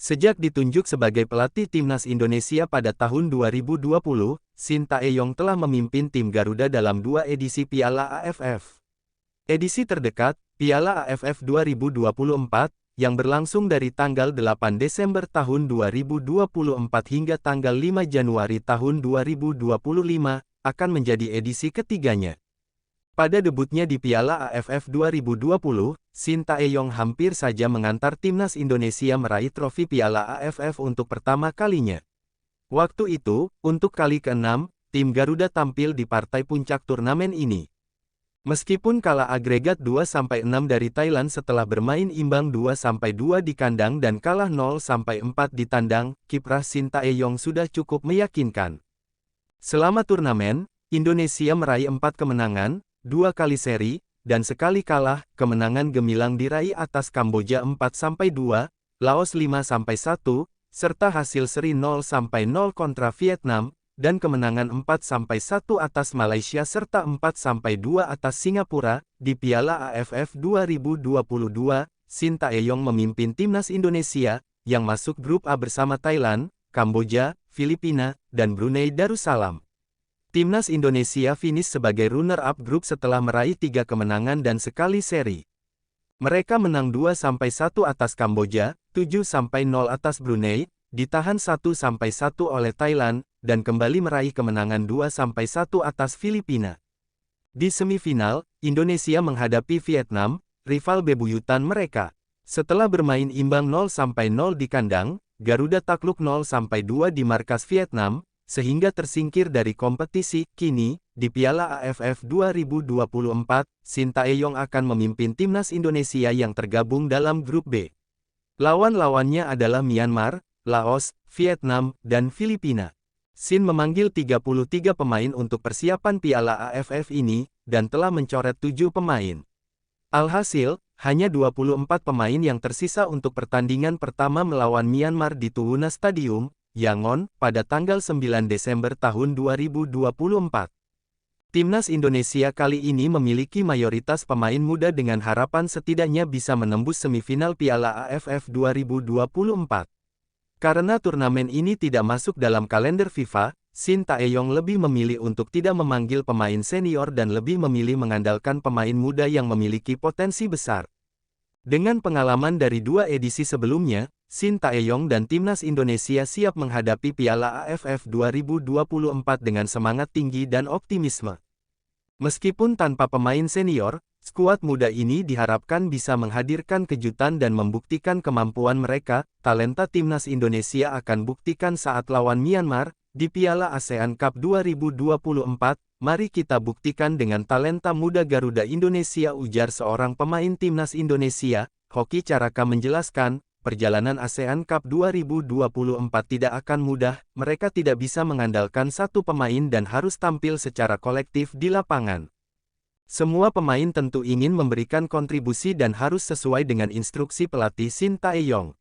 Sejak ditunjuk sebagai pelatih timnas Indonesia pada tahun 2020, Shin Tae-yong telah memimpin tim Garuda dalam 2 edisi Piala AFF. Edisi terdekat, Piala AFF 2024, yang berlangsung dari tanggal 8 Desember tahun 2024 hingga tanggal 5 Januari tahun 2025, akan menjadi edisi ketiganya. Pada debutnya di Piala AFF 2020, Shin Tae-yong hampir saja mengantar timnas Indonesia meraih trofi Piala AFF untuk pertama kalinya. Waktu itu, untuk kali ke-6, tim Garuda tampil di partai puncak turnamen ini. Meskipun kalah agregat 2-6 dari Thailand setelah bermain imbang 2-2 di kandang dan kalah 0-4 di tandang, kiprah Shin Tae-yong sudah cukup meyakinkan. Selama turnamen, Indonesia meraih 4 kemenangan, 2 kali seri, dan sekali kalah. Kemenangan gemilang diraih atas Kamboja 4-2, Laos 5-1, serta hasil seri 0-0 kontra Vietnam, dan kemenangan 4-1 atas Malaysia serta 4-2 atas Singapura. Di Piala AFF 2022, Shin Tae-yong memimpin timnas Indonesia, yang masuk grup A bersama Thailand, Kamboja, Filipina, dan Brunei Darussalam. Timnas Indonesia finish sebagai runner-up grup setelah meraih 3 kemenangan dan sekali seri. Mereka menang 2-1 atas Kamboja, 7-0 atas Brunei, ditahan 1-1 oleh Thailand, dan kembali meraih kemenangan 2-1 atas Filipina. Di semifinal, Indonesia menghadapi Vietnam, rival bebuyutan mereka. Setelah bermain imbang 0-0 di kandang, Garuda takluk 0-2 di markas Vietnam, sehingga tersingkir dari kompetisi. Kini, di Piala AFF 2024, Shin Tae-yong akan memimpin timnas Indonesia yang tergabung dalam grup B. Lawan-lawannya adalah Myanmar, Laos, Vietnam, dan Filipina. Shin memanggil 33 pemain untuk persiapan Piala AFF ini, dan telah mencoret 7 pemain. Alhasil, hanya 24 pemain yang tersisa untuk pertandingan pertama melawan Myanmar di Tuhuna Stadium, Yangon, pada tanggal 9 Desember tahun 2024. Timnas Indonesia kali ini memiliki mayoritas pemain muda dengan harapan setidaknya bisa menembus semifinal Piala AFF 2024. Karena turnamen ini tidak masuk dalam kalender FIFA, Shin Tae-yong lebih memilih untuk tidak memanggil pemain senior dan lebih memilih mengandalkan pemain muda yang memiliki potensi besar. Dengan pengalaman dari 2 edisi sebelumnya, Shin Tae-yong dan timnas Indonesia siap menghadapi Piala AFF 2024 dengan semangat tinggi dan optimisme. Meskipun tanpa pemain senior, skuad muda ini diharapkan bisa menghadirkan kejutan dan membuktikan kemampuan mereka. Talenta timnas Indonesia akan buktikan saat lawan Myanmar di Piala ASEAN Cup 2024. Mari kita buktikan dengan talenta muda Garuda Indonesia, ujar seorang pemain timnas Indonesia. Hoki Caraka menjelaskan, perjalanan ASEAN Cup 2024 tidak akan mudah. Mereka tidak bisa mengandalkan satu pemain dan harus tampil secara kolektif di lapangan. Semua pemain tentu ingin memberikan kontribusi dan harus sesuai dengan instruksi pelatih Shin Tae-yong.